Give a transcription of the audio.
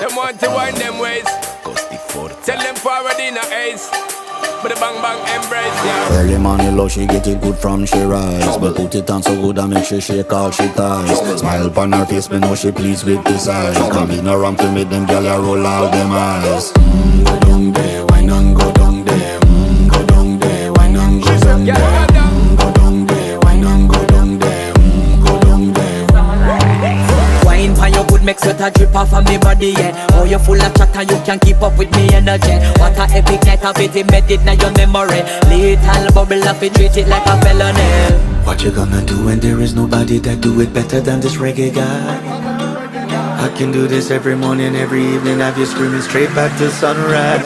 Them want to wind them ways. Tell them forward in a ace. But the bang bang embrace, yeah. Early morning love, she get it good from she rise. But put it on so good and make she shake all she ties. Smile upon her face, me know she pleased with this eyes. Come in around to make them gyal a roll out them eyes. Go down there, why not go down there? Go down there, why not go down there? Go down there, why not go down there? Go down there. Wine pan your good make sweat a drip off of me body, yeah. Oh, you full of chatter, you can't keep up with me energy. What a epic night of it, embedded now your memory. Little bubble of it, treat it like a felony. What you gonna do when there is nobody that do it better than this reggae guy? I can do this every morning, every evening, have you screaming straight back to sunrise.